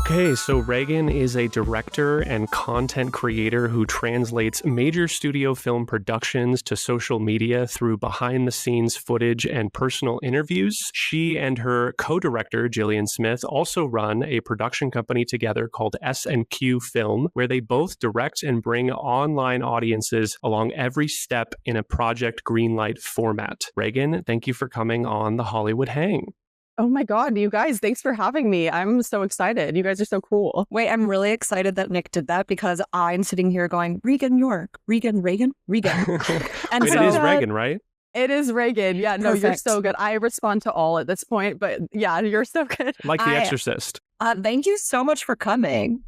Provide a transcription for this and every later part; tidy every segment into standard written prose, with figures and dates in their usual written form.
Okay, so Reagan is a director and content creator who translates major studio film productions to social media through behind-the-scenes footage and personal interviews. She and her co-director, Jillian Smith, also run a production company together called SNQ Film, where they both direct and bring online audiences along every step in a Project Greenlight format. Reagan, thank you for coming on the Hollywood Hang. Oh my God, you guys, thanks for having me. I'm so excited. You guys are so cool. Wait, I'm really excited that Nick did that because I'm sitting here going, Reagan, Yorke, Reagan. And Wait, so, it is Reagan, right? It is Reagan. Yeah, no, you're so good. I respond to all at this point, but yeah, you're so good. Like The Exorcist. Thank you so much for coming.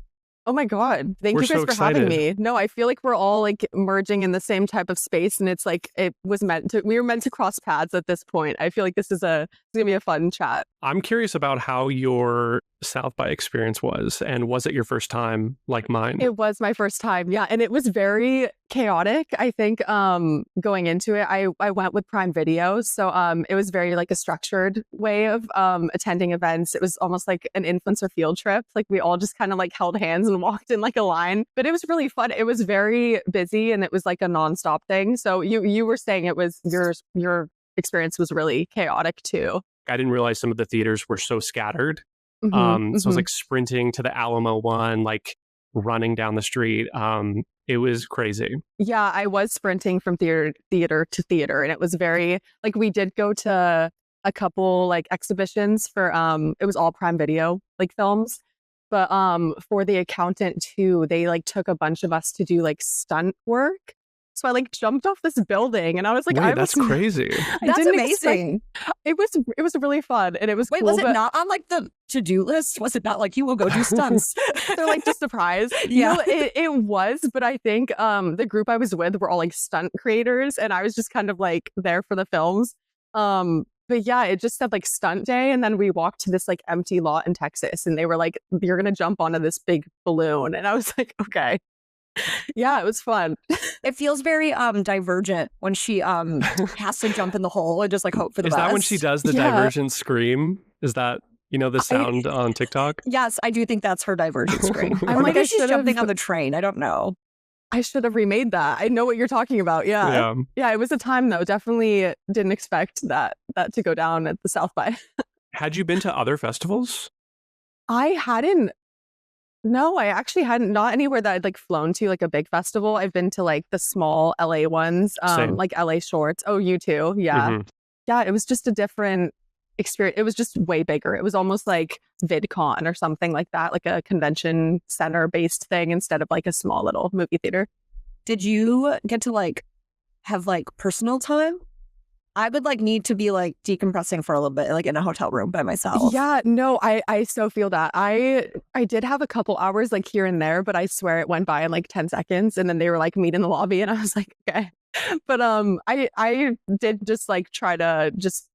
Oh my God. Thank you guys for having me. No, I feel like we're all like merging in the same type of space, and it's like we were meant to cross paths at this point. I feel like this is gonna be a fun chat. I'm curious about how your Southby experience was, and was it your first time like mine? It was my first time, yeah, and it was very chaotic. I think going into it, I went with Prime Video, so it was very like a structured way of attending events. It was almost like an influencer field trip. Like we all just kind of like held hands and walked in like a line, but it was really fun. It was very busy, and it was like a nonstop thing. So you were saying it was your experience was really chaotic too. I didn't realize some of the theaters were so scattered. So I was like sprinting to the Alamo one, like running down the street. It was crazy. Yeah, I was sprinting from theater to theater, and it was very like we did go to a couple like exhibitions for it was all Prime Video like films, but for The Accountant too, they like took a bunch of us to do like stunt work. So I like jumped off this building, and I was like, Wait, that's crazy. That's amazing. It was really fun, and it was Wait, cool, was it not on like the to-do list? Was it not like you will go do stunts? They're like just surprise. Yeah, it was, but I think the group I was with were all like stunt creators, and I was just kind of like there for the films. But yeah, it just said like stunt day, and then we walked to this like empty lot in Texas, and they were like, "You're gonna jump onto this big balloon," and I was like, "Okay." Yeah, it was fun. It feels very Divergent when she has to jump in the hole and just like hope for the best. Is that when she does the Divergent scream? Is that, the sound on TikTok? Yes, I do think that's her Divergent scream. I'm like, maybe she's jumping on the train. I don't know. I should have remade that. I know what you're talking about. Yeah. It was a time though. Definitely didn't expect that to go down at the Southby. Had you been to other festivals? I hadn't. No, I actually hadn't. Not anywhere that I'd like flown to, like a big festival. I've been to like the small LA ones, like LA Shorts. Oh, you too? Yeah. Yeah, it was just a different experience. It was just way bigger. It was almost like VidCon or something like that, like a convention center based thing instead of like a small little movie theater. Did you get to like have like personal time? I would like need to be like decompressing for a little bit, like in a hotel room by myself. Yeah, no, I so feel that. I did have a couple hours like here and there, but I swear it went by in like 10 seconds, and then they were like meet in the lobby, and I was like, okay. But I did just like try to just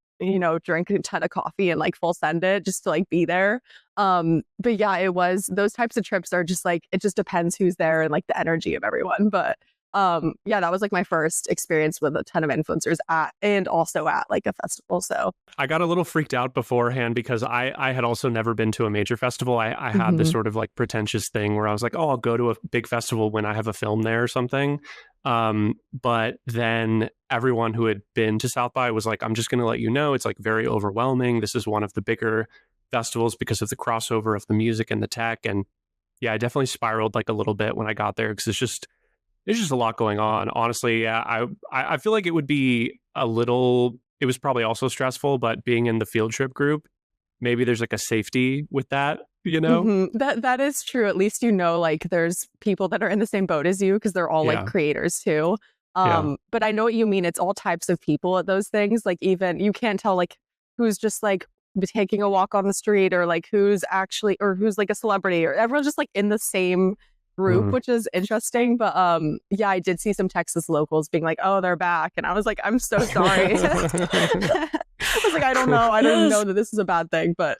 drink a ton of coffee and like full send it just to like be there. But yeah, it was those types of trips are just like it just depends who's there and like the energy of everyone. But yeah, that was like my first experience with a ton of influencers and also at like a festival. So I got a little freaked out beforehand because I had also never been to a major festival. I had this sort of like pretentious thing where I was like, oh, I'll go to a big festival when I have a film there or something. But then everyone who had been to South by was like, I'm just going to let you know, it's like very overwhelming. This is one of the bigger festivals because of the crossover of the music and the tech. And yeah, I definitely spiraled like a little bit when I got there because there's just a lot going on. Honestly, yeah, I feel like it would be it was probably also stressful, but being in the field trip group, maybe there's like a safety with that, That is true. At least like there's people that are in the same boat as you because they're all like creators too. But I know what you mean. It's all types of people at those things. Like even you can't tell like who's just like taking a walk on the street or like who's like a celebrity or everyone's just like in the same group, which is interesting. But yeah, I did see some Texas locals being like, oh, they're back. And I was like, I'm so sorry. I was like, I don't know. I didn't know that this is a bad thing, but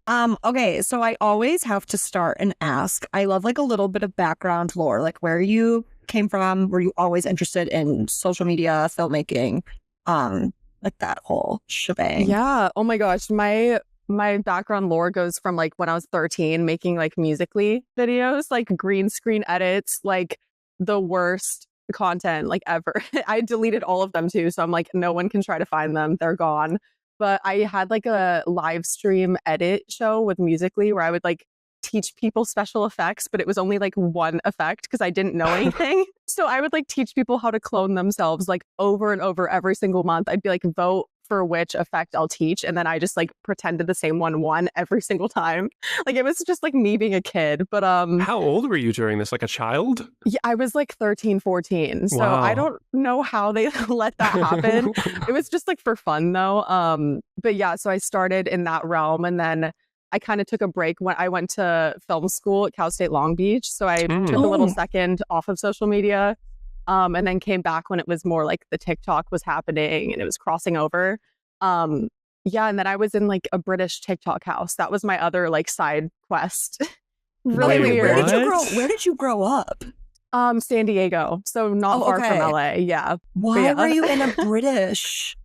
okay, so I always have to start and ask. I love like a little bit of background lore, like where you came from. Were you always interested in social media, filmmaking, like that whole shebang? Yeah. Oh my gosh, my my background lore goes from like when I was 13 making like Musical.ly videos, like green screen edits, like the worst content like ever. I deleted all of them too. So I'm like, no one can try to find them. They're gone. But I had like a live stream edit show with Musical.ly where I would like teach people special effects, but it was only like one effect because I didn't know anything. So I would like teach people how to clone themselves like over and over every single month. I'd be like, vote for which effect I'll teach. And then I just like pretended the same one won every single time. Like it was just like me being a kid. But how old were you during this? Like a child? Yeah, I was like 13, 14. So Wow. I don't know how they let that happen. It was just like for fun though. But yeah, so I started in that realm, and then I kind of took a break when I went to film school at Cal State Long Beach. So I took a little second off of social media. And then came back when it was more like the TikTok was happening and it was crossing over. Yeah, and then I was in like a British TikTok house. That was my other like side quest. Really Wait, weird. Where did you grow up? San Diego, so not far from LA. Yeah. Why were you in a British?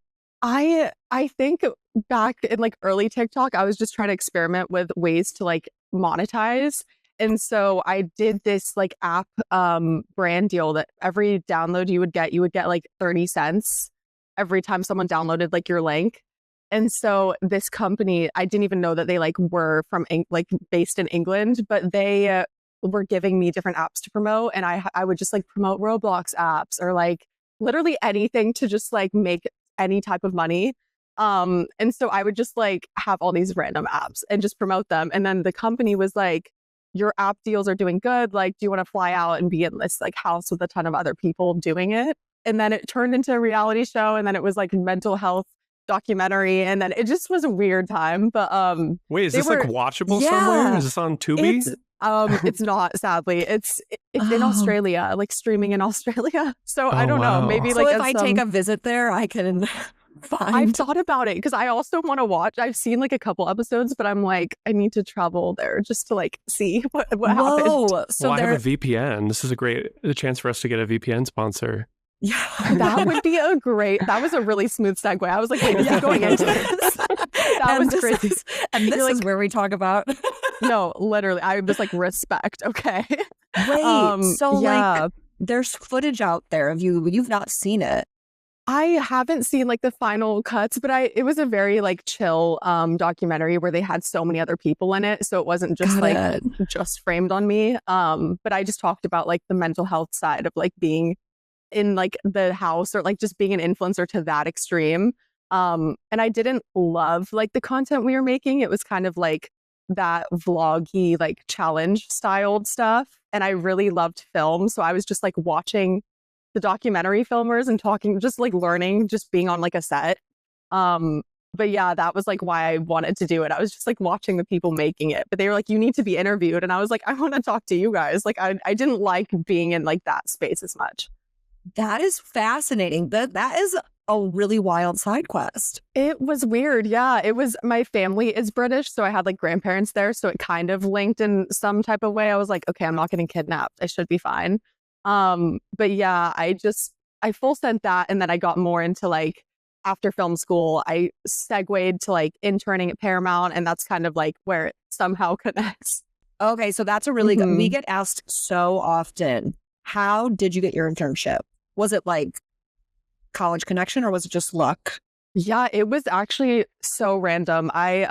I think back in like early TikTok, I was just trying to experiment with ways to like monetize. And so I did this like app brand deal that every download you would get like 30 cents every time someone downloaded like your link. And so this company, I didn't even know that they like were from like based in England, but they were giving me different apps to promote. And I would just like promote Roblox apps or like literally anything to just like make any type of money. And so I would just like have all these random apps and just promote them. And then the company was like, your app deals are doing good. Like, do you want to fly out and be in this like house with a ton of other people doing it? And then it turned into a reality show. And then it was like mental health documentary. And then it just was a weird time. But wait, is this like watchable somewhere? Is this on Tubi? It's not, sadly. It's in Australia, like streaming in Australia. So I don't know. Maybe so like if I take a visit there, I can find. I've thought about it because I also want to watch. I've seen like a couple episodes, but I'm like, I need to travel there just to like see what happened. So I have a VPN. This is a chance for us to get a VPN sponsor. Yeah, that would be that was a really smooth segue. I was like, wait, is he going into this? That was crazy. And this is where we talk about. No, literally. I was like, respect. Okay. Wait, so like there's footage out there of you. You've not seen it. I haven't seen like the final cuts, but it was a very like chill documentary where they had so many other people in it. So it wasn't just just framed on me. But I just talked about like the mental health side of like being in like the house or like just being an influencer to that extreme. And I didn't love like the content we were making. It was kind of like that vloggy, like challenge styled stuff. And I really loved film. So I was just like watching the documentary filmers and talking, just like learning, just being on like a set. But yeah, that was like why I wanted to do it. I was just like watching the people making it, but they were like, you need to be interviewed. And I was like, I want to talk to you guys. Like I didn't like being in like that space as much. That is fascinating. That is a really wild side quest. It was weird. Yeah, it was. My family is British, so I had like grandparents there. So it kind of linked in some type of way. I was like, okay, I'm not getting kidnapped. I should be fine. But yeah, I full sent that. And then I got more into like after film school, I segued to like interning at Paramount. And that's kind of like where it somehow connects. Okay. So that's a really good, we get asked so often, how did you get your internship? Was it like college connection or was it just luck? Yeah, it was actually so random. I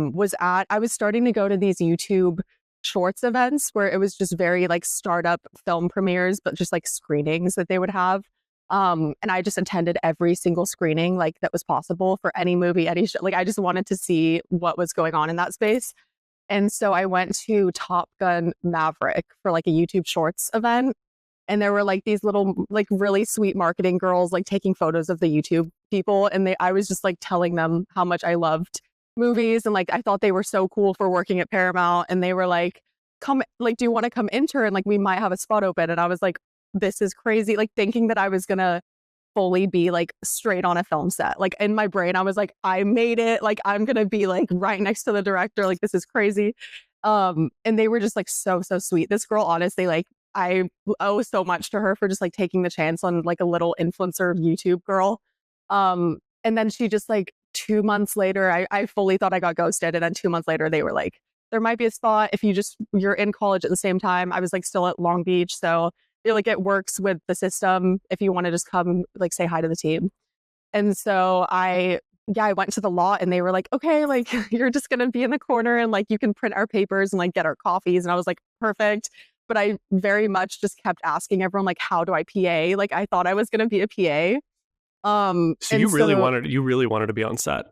was starting to go to these YouTube shorts events where it was just very like startup film premieres, but just like screenings that they would have. And I just attended every single screening like that was possible for any movie, any show. Like I just wanted to see what was going on in that space. And so I went to Top Gun Maverick for like a YouTube shorts event. And there were like these little like really sweet marketing girls like taking photos of the YouTube people. And I was just like telling them how much I loved movies. And like I thought they were so cool for working at Paramount. And they were like, come, like, do you want to come intern? Like we might have a spot open. And I was like, this is crazy. Like thinking that I was going to fully be like straight on a film set. Like in my brain, I was like, I made it. Like I'm going to be like right next to the director. Like this is crazy. And they were just like so sweet. This girl, honestly, like I owe so much to her for just like taking the chance on like a little influencer YouTube girl. And then she just like 2 months later, I fully thought I got ghosted. And then 2 months later, they were like, there might be a spot if you're in college at the same time. I was like still at Long Beach. So you're like, it works with the system if you want to just come like say hi to the team. And so I went to the lot and they were like, okay, like you're just going to be in the corner and like you can print our papers and like get our coffees. And I was like, perfect. But I very much just kept asking everyone, like, how do I PA? Like I thought I was going to be a PA. So you really wanted to be on set.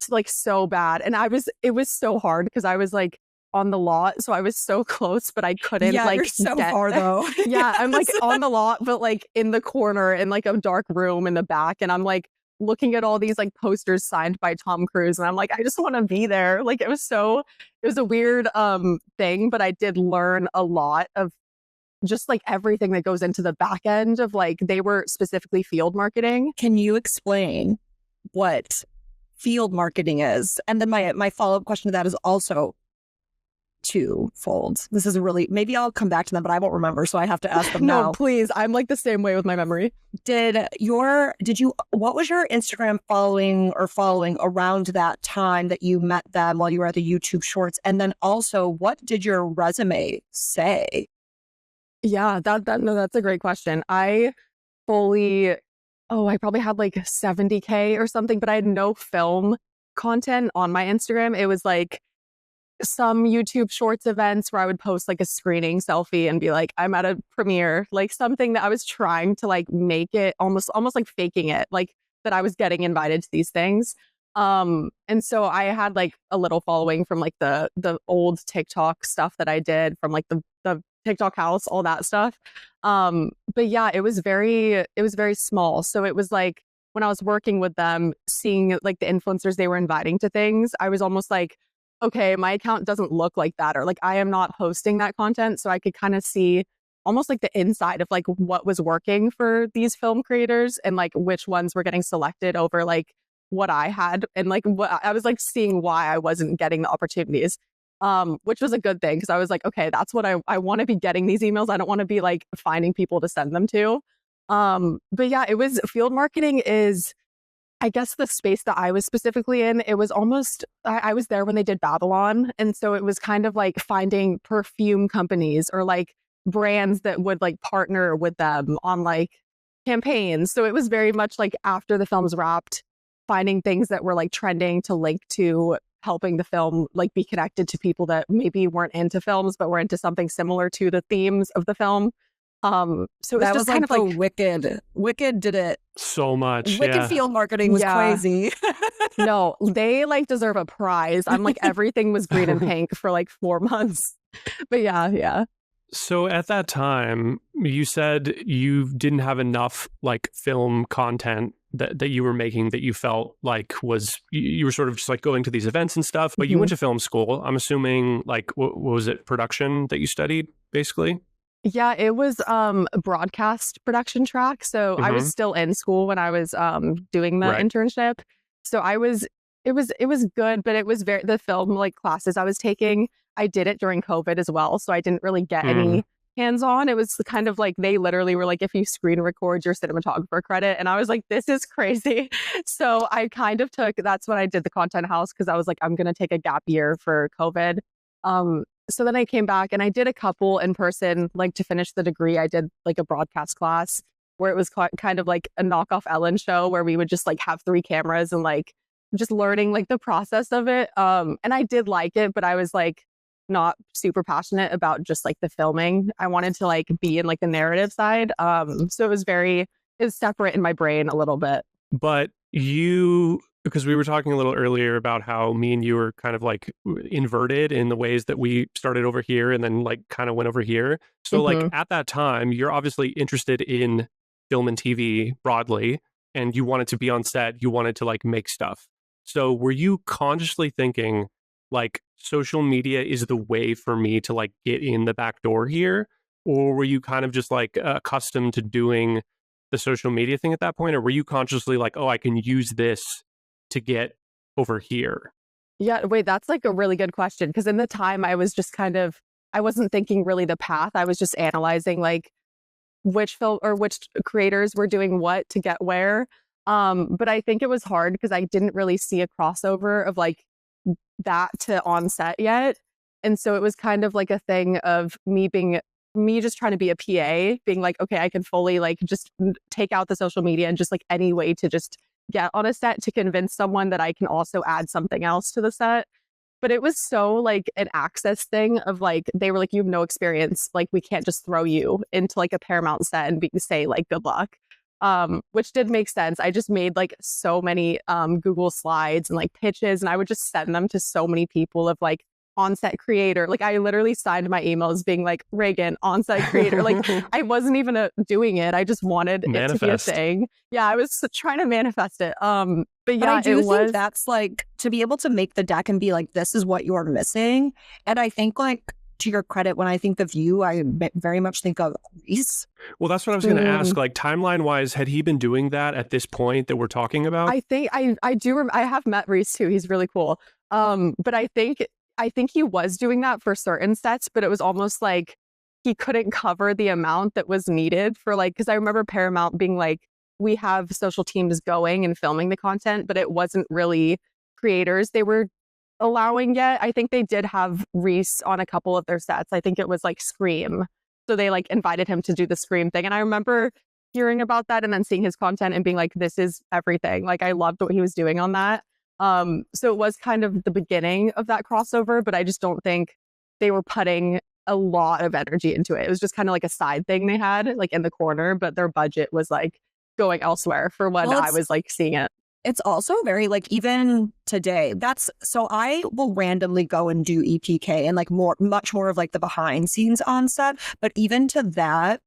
Like so bad. And it was so hard because I was like on the lot. So I was so close, but I couldn't like you're so far though. Yeah, I'm like on the lot, but like in the corner in like a dark room in the back. And I'm like looking at all these like posters signed by Tom Cruise. And I'm like, I just want to be there. Like it was a weird thing, but I did learn a lot of just like everything that goes into the back end of like, they were specifically field marketing. Can you explain what field marketing is? And then my follow-up question to that is also twofold. This is maybe I'll come back to them, but I won't remember, so I have to ask them now. No, please. I'm like the same way with my memory. What was your Instagram following around that time that you met them while you were at the YouTube Shorts? And then also, what did your resume say? Yeah, that's a great question. I probably had like 70K or something, but I had no film content on my Instagram. It was like some YouTube Shorts events where I would post like a screening selfie and be like, I'm at a premiere, like something that I was trying to like make it almost like faking it, like that I was getting invited to these things. And so I had like a little following from like the old TikTok stuff that I did from like the TikTok house, all that stuff. But yeah, it was very small. So it was like when I was working with them, seeing like the influencers they were inviting to things, I was almost like, okay, my account doesn't look like that, or like I am not hosting that content. So I could kind of see almost like the inside of like what was working for these film creators and like which ones were getting selected over like what I had. And like what I was like seeing why I wasn't getting the opportunities, which was a good thing. Cause I was like, okay, that's what I want to be getting these emails. I don't want to be like finding people to send them to. But yeah, it was field marketing is, I guess the space that I was specifically in, it was almost, I was there when they did Babylon. And so it was kind of like finding perfume companies or like brands that would like partner with them on like campaigns. So it was very much like after the film's wrapped, finding things that were like trending to link to helping the film like be connected to people that maybe weren't into films, but were into something similar to the themes of the film. So that was just kind of like Wicked did it so much. Wicked field marketing was crazy. No, they like deserve a prize. I'm like, everything was green and pink for like 4 months. But yeah. So at that time, you said you didn't have enough like film content that you were making that you felt like was, you were sort of just like going to these events and stuff, but you went to film school. I'm assuming like, what was it, production that you studied basically? Yeah, it was a broadcast production track. So I was still in school when I was doing the internship. So it was good, but it was the film like classes I was taking, I did it during COVID as well. So I didn't really get any hands-on. It was kind of like they literally were like, if you screen record your cinematographer credit. And I was like, this is crazy. So I kind of that's when I did the content house, because I was like, I'm going to take a gap year for COVID. So then I came back and I did a couple in person, like to finish the degree. I did like a broadcast class where it was kind of like a knockoff Ellen show where we would just like have 3 cameras and like just learning like the process of it. And I did like it, but I was like not super passionate about just like the filming. I wanted to like be in like the narrative side. So it was separate in my brain a little bit. But because we were talking a little earlier about how me and you were kind of like inverted in the ways that we started over here and then like kind of went over here. So like at that time, you're obviously interested in film and TV broadly, and you wanted to be on set, you wanted to like make stuff. So were you consciously thinking like social media is the way for me to like get in the back door here? Or were you kind of just like accustomed to doing the social media thing at that point? Or were you consciously like, oh, I can use this to get over here? Yeah, wait, that's like a really good question. Because in the time I was just I wasn't thinking really the path. I was just analyzing like which film or which creators were doing what to get where. But I think it was hard because I didn't really see a crossover of like that to on set yet. And so it was kind of like a thing of me just trying to be a PA, being like, okay, I can fully like just take out the social media and just like any way to just get on a set to convince someone that I can also add something else to the set. But it was so like an access thing of like, they were like, you have no experience. Like, we can't just throw you into like a Paramount set and say like, good luck. Which did make sense. I just made like so many Google slides and like pitches, and I would just send them to so many people of like on-set creator. Like, I literally signed my emails being like, Reagan, on-set creator. Like, I wasn't even doing it. I just wanted it to be a thing. Yeah, I was trying to manifest it. But yeah, I do think that's like, to be able to make the deck and be like, this is what you're missing. And I think like, to your credit, when I think of you, I very much think of Reese. Well, that's what I was going to ask. Like, timeline wise, had he been doing that at this point that we're talking about? I think I do. I have met Reese too. He's really cool. But I think he was doing that for certain sets, but it was almost like he couldn't cover the amount that was needed for like, because I remember Paramount being like, we have social teams going and filming the content, but it wasn't really creators they were allowing yet. I think they did have Reese on a couple of their sets. I think it was like Scream. So they like invited him to do the Scream thing. And I remember hearing about that and then seeing his content and being like, this is everything. Like, I loved what he was doing on that. So it was kind of the beginning of that crossover, but I just don't think they were putting a lot of energy into it. It was just kind of like a side thing they had like in the corner, but their budget was like going elsewhere for when I was like seeing it. It's also very like, even today, so I will randomly go and do EPK and like much more of like the behind scenes on set. But even to that,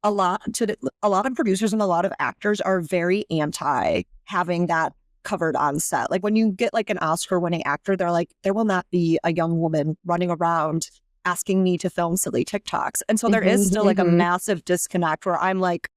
a lot of producers and a lot of actors are very anti having that covered on set. Like, when you get like an Oscar winning actor, they're like, there will not be a young woman running around asking me to film silly TikToks. And so there is still like a massive disconnect where I'm like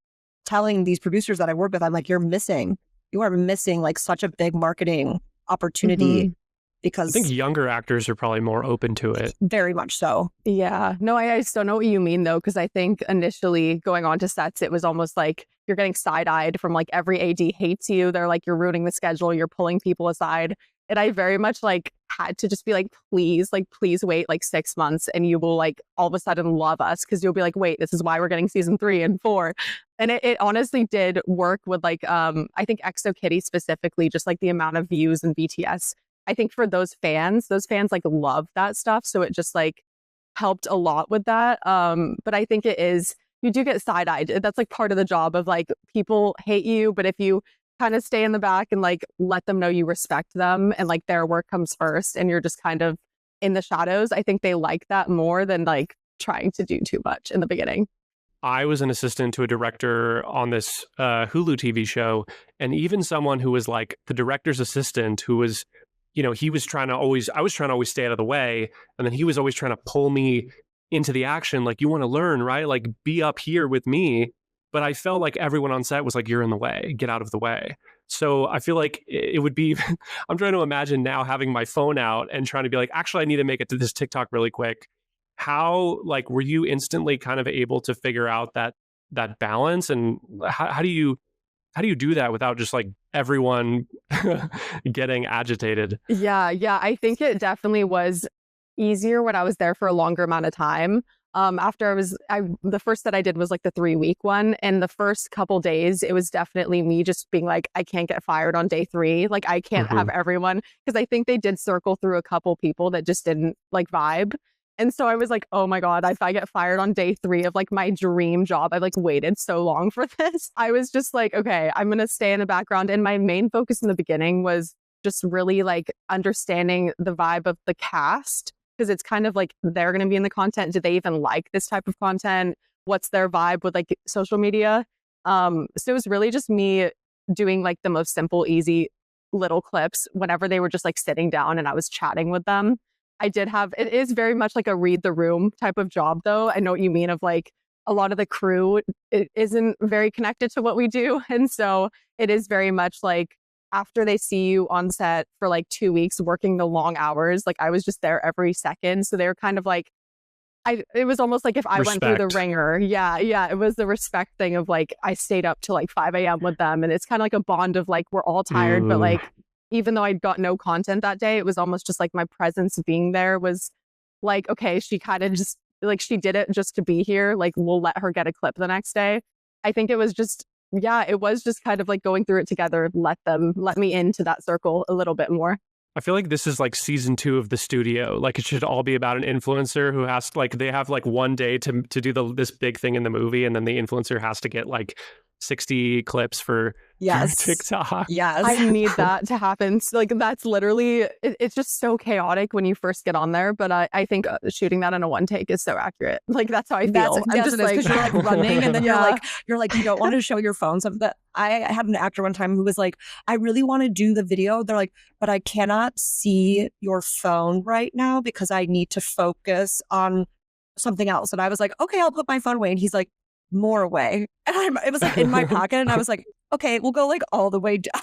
telling these producers that I work with, I'm like, you are missing like such a big marketing opportunity. Because I think younger actors are probably more open to it. Very much so. Yeah. No, I still know what you mean though, because I think initially going on to sets, it was almost like you're getting side-eyed from like every AD hates you. They're like, you're ruining the schedule. You're pulling people aside. And I very much like had to just be like, please wait like 6 months and you will like all of a sudden love us, because you'll be like, wait, this is why we're getting season 3 and 4. And it honestly did work with like, I think Exo Kitty specifically, just like the amount of views and BTS. I think for those fans like love that stuff. So it just like helped a lot with that. But I think you do get side-eyed. That's like part of the job of like, people hate you, but if you kind of stay in the back and like let them know you respect them and like their work comes first and you're just kind of in the shadows, I think they like that more than like trying to do too much in the beginning. I was an assistant to a director on this Hulu TV show, and even someone who was like the director's assistant, who was, you know, I was trying to always stay out of the way, and then he was always trying to pull me into the action. Like, you want to learn, right? Like, be up here with me. But I felt like everyone on set was like, you're in the way, get out of the way. So I feel like it would be, I'm trying to imagine now having my phone out and trying to be like, actually, I need to make it to this TikTok really quick. How, like, were you instantly kind of able to figure out that balance? And how do you do that without just like everyone getting agitated? Yeah. I think it definitely was easier when I was there for a longer amount of time. After the first that I did was like the 3-week one. And the first couple days, it was definitely me just being like, I can't get fired on day 3. Like, I can't have everyone, because I think they did circle through a couple people that just didn't like vibe. And so I was like, oh my God, if I get fired on day 3 of like my dream job, I've like waited so long for this. I was just like, okay, I'm going to stay in the background. And my main focus in the beginning was just really like understanding the vibe of the cast, because it's kind of like, they're going to be in the content. Do they even like this type of content? What's their vibe with like social media? So it was really just me doing like the most simple, easy little clips whenever they were just like sitting down and I was chatting with them. It is very much like a read the room type of job though. I know what you mean, of like a lot of the crew, it isn't very connected to what we do. And so it is very much like, after they see you on set for like 2 weeks working the long hours, like I was just there every second. So they were kind of like, it was almost like if I went through the Respect. ringer. Yeah. It was the respect thing of like, I stayed up till like 5 a.m. with them. And it's kind of like a bond of like, we're all tired, but like, even though I got no content that day, it was almost just like my presence being there was like, okay, she kind of just like, she did it just to be here. Like, we'll let her get a clip the next day. I think it was just, it was just kind of like going through it together. Let me into that circle a little bit more. I feel like this is like season 2 of The Studio. Like it should all be about an influencer who has like, they have like one day to do this big thing in the movie, and then the influencer has to get like 60 clips for TikTok. Yes. I need that to happen. So, like, that's literally, it's just so chaotic when you first get on there. But I think shooting that in a one take is so accurate. Like, that's how I feel. I'm just like, because you're like running and then you're like, you don't want to show your phone. So that I had an actor one time who was like, I really want to do the video. They're like, but I cannot see your phone right now because I need to focus on something else. And I was like, okay, I'll put my phone away. And he's like, more away. And it was like in my pocket. And I was like, okay, we'll go like all the way down.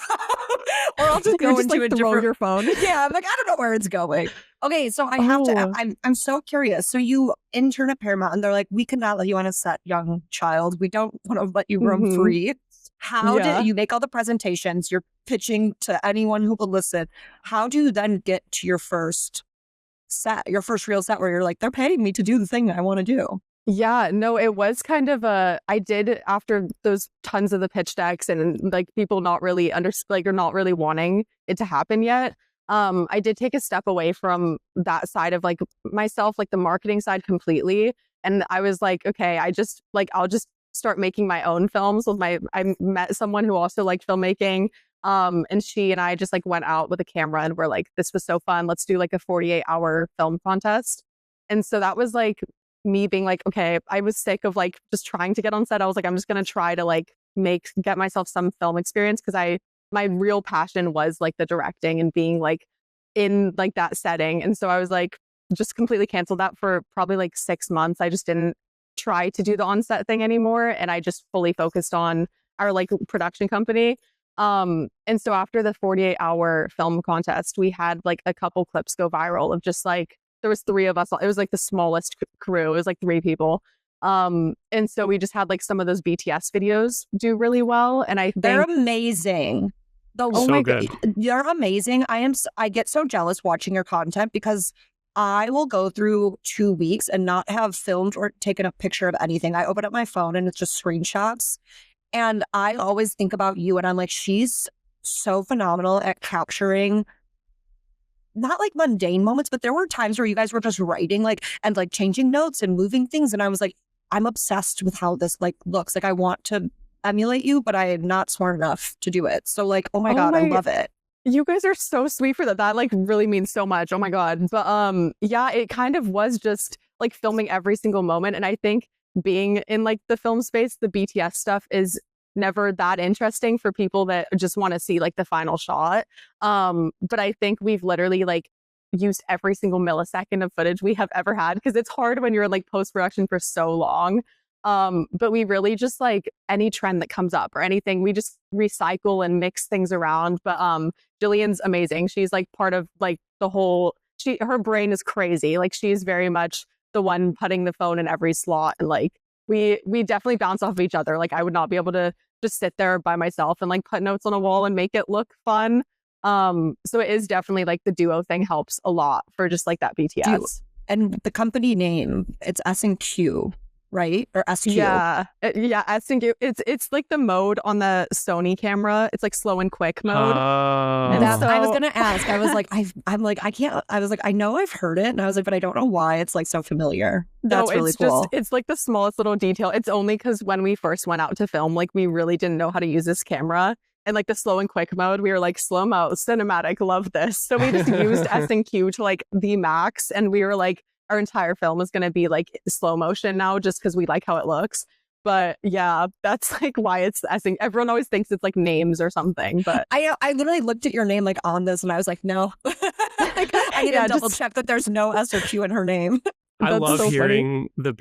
Or I'll just go into like, a throw different your phone. Yeah, I'm like, I don't know where it's going. Okay, so I have to, I'm so curious. So you intern at Paramount and they're like, we cannot let you on a set, young child. We don't want to let you roam free. How did you make all the presentations? You're pitching to anyone who will listen. How do you then get to your first set, your first real set where you're like, they're paying me to do the thing I want to do? Yeah, no, it was kind of I did after those tons of the pitch decks and like people not really or not really wanting it to happen yet. I did take a step away from that side of like myself, like the marketing side completely. And I was like, okay, I'll just start making my own films I met someone who also liked filmmaking. And she and I just like went out with a camera and we're like, this was so fun. Let's do like a 48-hour film contest. And so that was like me being like, okay, I was sick of like just trying to get on set. I was like, I'm just going to try to like get myself some film experience because my real passion was like the directing and being like in like that setting. And so I was like, just completely canceled that for probably like 6 months. I just didn't try to do the on-set thing anymore. And I just fully focused on our like production company. And so after the 48-hour film contest, we had like a couple clips go viral of just like, there was 3 of us. It was like the smallest crew. It was like 3 people. And so we just had like some of those BTS videos do really well. And I think they're amazing. So good. You're amazing. I get so jealous watching your content because I will go through 2 weeks and not have filmed or taken a picture of anything. I open up my phone and it's just screenshots. And I always think about you and I'm like, she's so phenomenal at capturing not like mundane moments, but there were times where you guys were just writing like and like changing notes and moving things. And I was like, I'm obsessed with how this like looks. Like I want to emulate you, but I am not smart enough to do it. So like, oh my God, I love it. You guys are so sweet for that. That like really means so much. Oh my God. But yeah, it kind of was just like filming every single moment. And I think being in like the film space, the BTS stuff is never that interesting for people that just want to see like the final shot. But I think we've literally like used every single millisecond of footage we have ever had because it's hard when you're in like post-production for so long. But we really just like any trend that comes up or anything, we just recycle and mix things around. But Jillian's amazing. She's like part of like the whole, her brain is crazy. Like she's very much the one putting the phone in every slot. And like we definitely bounce off of each other. Like I would not be able to just sit there by myself and like put notes on a wall and make it look fun. So it is definitely like the duo thing helps a lot for just like that BTS. And the company name, it's SNQ, right? Or SQ. Yeah, SNQ. It's like the mode on the Sony camera. It's like slow and quick mode. And so, I was gonna ask. I was like, I can't. I was like, I know I've heard it, and I was like, but I don't know why it's like so familiar. That's really cool. It's like the smallest little detail. It's only because when we first went out to film, like we really didn't know how to use this camera. And like the slow and quick mode, we were like, slow-mo, cinematic, love this. So we just used SNQ to like the max. And we were like, our entire film is going to be like slow motion now just because we like how it looks. But yeah, that's like why it's SNQ. Everyone always thinks it's like names or something. But I literally looked at your name like on this and I was like, no. I need to double check that there's no S or Q in her name. I love hearing the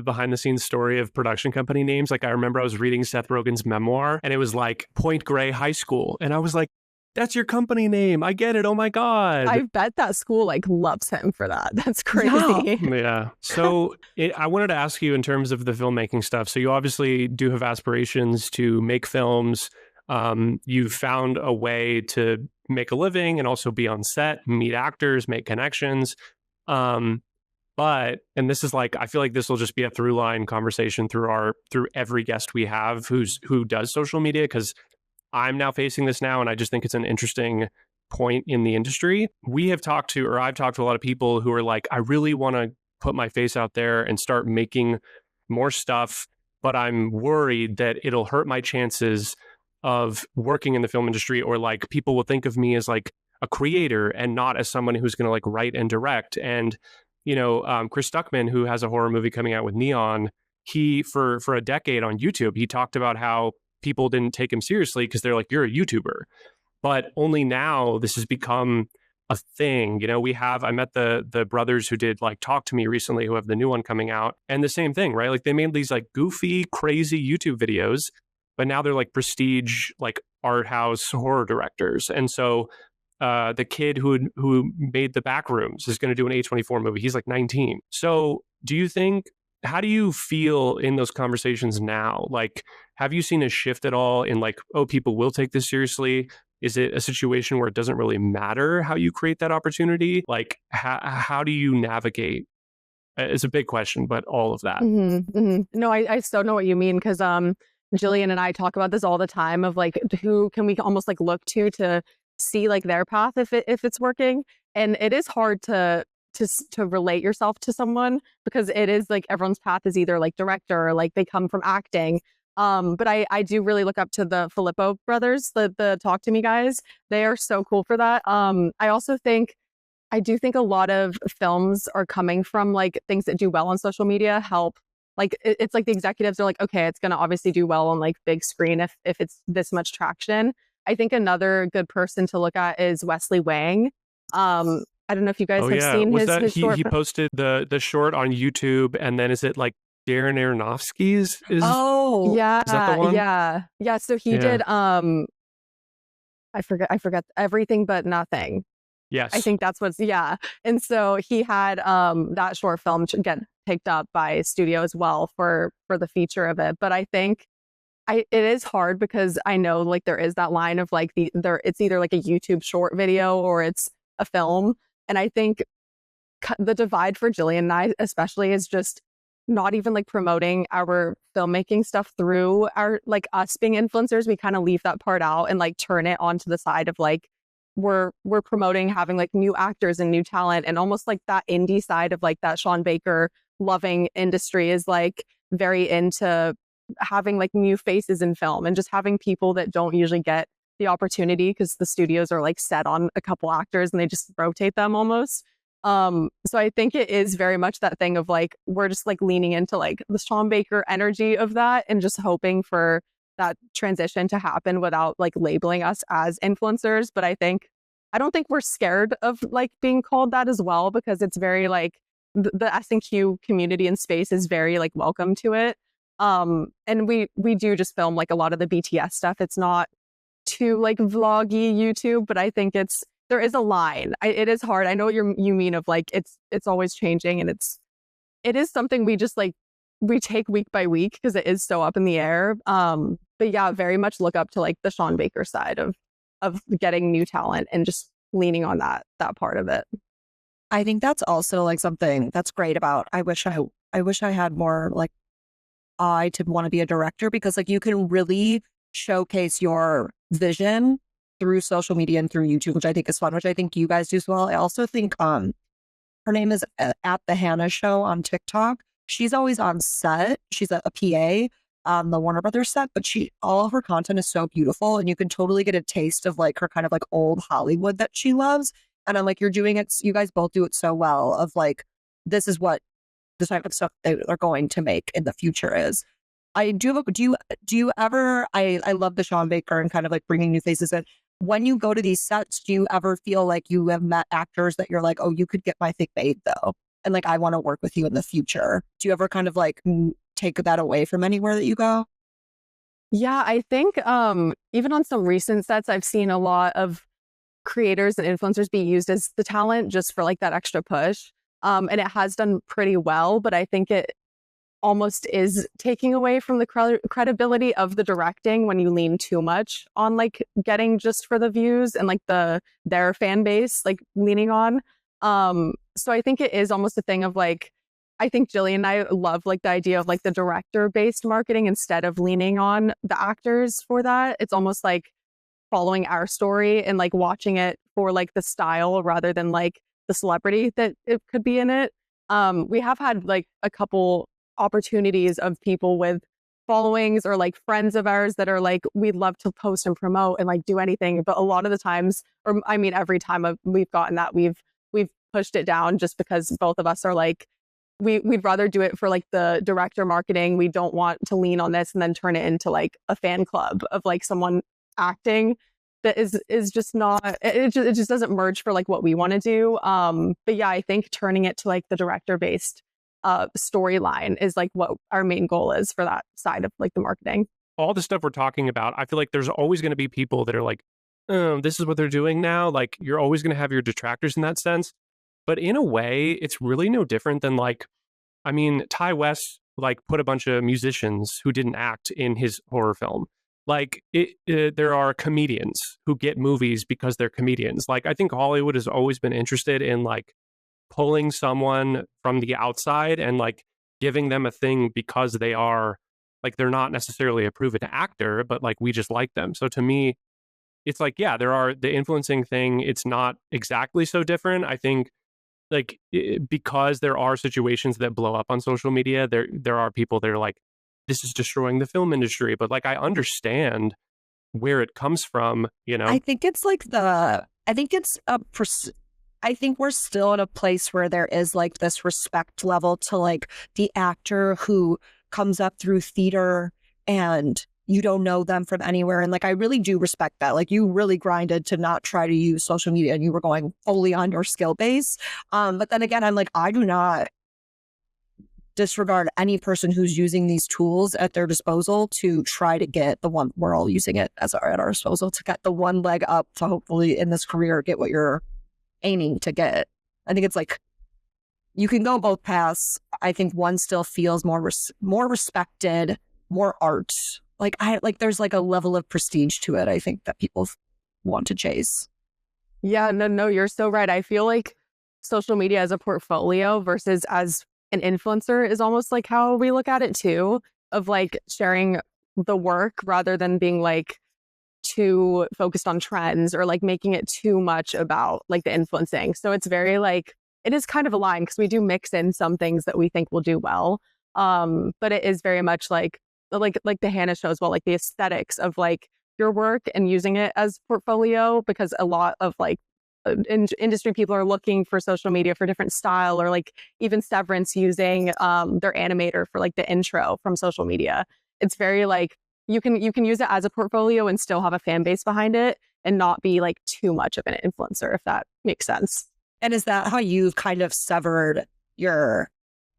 behind the scenes story of production company names. Like I remember I was reading Seth Rogen's memoir and it was like Point Grey High School. And I was like, that's your company name. I get it. Oh my God. I bet that school like loves him for that. That's crazy. Yeah. So I wanted to ask you in terms of the filmmaking stuff. So you obviously do have aspirations to make films. You've found a way to make a living and also be on set, meet actors, make connections. But, and this is like, I feel like this will just be a through line conversation through every guest we have who does social media, because I'm now facing this now, and I just think it's an interesting point in the industry. I've talked to a lot of people who are like, I really want to put my face out there and start making more stuff, but I'm worried that it'll hurt my chances of working in the film industry, or like people will think of me as like a creator and not as someone who's going to like write and direct. And Chris Stuckman, who has a horror movie coming out with Neon, he for a decade on YouTube, he talked about how people didn't take him seriously because they're like, you're a YouTuber. But only now this has become a thing. I met the brothers who did like Talk to Me recently, who have the new one coming out, and the same thing, right? Like they made these like goofy, crazy YouTube videos, but now they're like prestige, like art house horror directors. And so the kid who made The Backrooms is going to do an A24 movie. He's like 19. So how do you feel in those conversations now? Like, have you seen a shift at all in like, oh, people will take this seriously? Is it a situation where it doesn't really matter how you create that opportunity? Like, how do you navigate? It's a big question, but all of that. No, I so know what you mean, because Jillian and I talk about this all the time of like, who can we almost like look to see like their path if it's working. And it is hard to relate yourself to someone, because it is like everyone's path is either like director or like they come from acting. But I do really look up to the Filippo brothers, the Talk to Me guys. They are so cool for that. I do think a lot of films are coming from like things that do well on social media help. Like it's like the executives are like, okay, it's going to obviously do well on like big screen if it's this much traction. I think another good person to look at is Wesley Wang. I don't know if you guys have seen his short. He posted the short on YouTube, and then is it like Darren Aronofsky's? Yeah, is that the one? Yeah. So he did. I forget Everything But Nothing. Yes, I think that's And so he had that short film get picked up by a studio as well for the feature of it. But I think it is hard, because I know like there is that line of like it's either like a YouTube short video or it's a film. And I think the divide for Jillian and I especially is just not even like promoting our filmmaking stuff through our like us being influencers. We kind of leave that part out and like turn it onto the side of like we're promoting having like new actors and new talent, and almost like that indie side of like that Sean Baker loving industry is like very into having like new faces in film and just having people that don't usually get the opportunity because the studios are like set on a couple actors and they just rotate them almost. So I think it is very much that thing of like, we're just like leaning into like the Sean Baker energy of that and just hoping for that transition to happen without like labeling us as influencers. But I don't think we're scared of like being called that as well, because it's very like the SNQ community and space is very like welcome to it. And we do just film like a lot of the BTS stuff. It's not too like vloggy YouTube, but I think there is a line. It is hard. I know what you mean of like, it's always changing, and it is something we just like, we take week by week because it is so up in the air. But yeah, very much look up to like the Sean Baker side of getting new talent and just leaning on that part of it. I think that's also like something that's great about, I wish I had more like eye to want to be a director, because like you can really showcase your vision through social media and through YouTube, which I think is fun, which I think you guys do as well. I also think her name is at the Hannah Show on TikTok. She's always on set. She's a PA on the Warner Brothers set, but all of her content is so beautiful, and you can totally get a taste of like her kind of like old Hollywood that she loves. And I'm like, you're doing it. You guys both do it so well. Of like, this is what the type of stuff they are going to make in the future is. I do you ever? I love the Sean Baker and kind of like bringing new faces in. When you go to these sets, do you ever feel like you have met actors that you're like, oh, you could get my thing made though, and like I want to work with you in the future? Do you ever kind of like take that away from anywhere that you go? Yeah, I think even on some recent sets, I've seen a lot of creators and influencers be used as the talent just for like that extra push. And it has done pretty well, but I think it almost is taking away from the credibility of the directing when you lean too much on like getting just for the views and like their fan base like leaning on. So I think it is almost a thing of like, I think Jillian and I love like the idea of like the director based marketing instead of leaning on the actors for that. It's almost like following our story and like watching it for like the style rather than like the celebrity that it could be in it. We have had like a couple opportunities of people with followings or like friends of ours that are like, we'd love to post and promote and like do anything. But a lot of the times, or I mean, every time we've gotten that, we've pushed it down just because both of us are like, we'd rather do it for like the director marketing. We don't want to lean on this and then turn it into like a fan club of like someone acting that is just not, it just doesn't merge for like what we want to do. But yeah, I think turning it to like the director based storyline is like what our main goal is for that side of like the marketing. All the stuff we're talking about, I feel like there's always going to be people that are like, oh, this is what they're doing now. Like you're always going to have your detractors in that sense. But in a way, it's really no different than like, I mean, Ty West like put a bunch of musicians who didn't act in his horror film. Like there are comedians who get movies because they're comedians. Like I think Hollywood has always been interested in like pulling someone from the outside and like giving them a thing because they are like, they're not necessarily a proven actor, but like we just like them. So to me, it's like, yeah, there are the influencing thing. It's not exactly so different. I think like because there are situations that blow up on social media, there are people that are like, this is destroying the film industry. But like, I understand where it comes from, you know? I think it's like I think we're still in a place where there is like this respect level to like the actor who comes up through theater and you don't know them from anywhere. And like, I really do respect that. Like you really grinded to not try to use social media and you were going fully on your skill base. But then again, I'm like, I do not disregard any person who's using these tools at their disposal to try to get the one, we're all using it at our disposal to get the one leg up to hopefully in this career, get what you're aiming to get. I think it's like, you can go both paths. I think one still feels more respected, more art. There's like a level of prestige to it, I think, that people want to chase. Yeah, no, you're so right. I feel like social media as a portfolio versus as an influencer is almost like how we look at it too, of like sharing the work rather than being like too focused on trends or like making it too much about like the influencing. So it's very like, it is kind of a line because we do mix in some things that we think will do well. But it is very much like the Hannah shows, well, like the aesthetics of like your work and using it as portfolio, because a lot of like industry people are looking for social media for different style, or like even Severance using their animator for like the intro from social media. It's very like you can use it as a portfolio and still have a fan base behind it and not be like too much of an influencer, if that makes sense. And is that how you've kind of severed your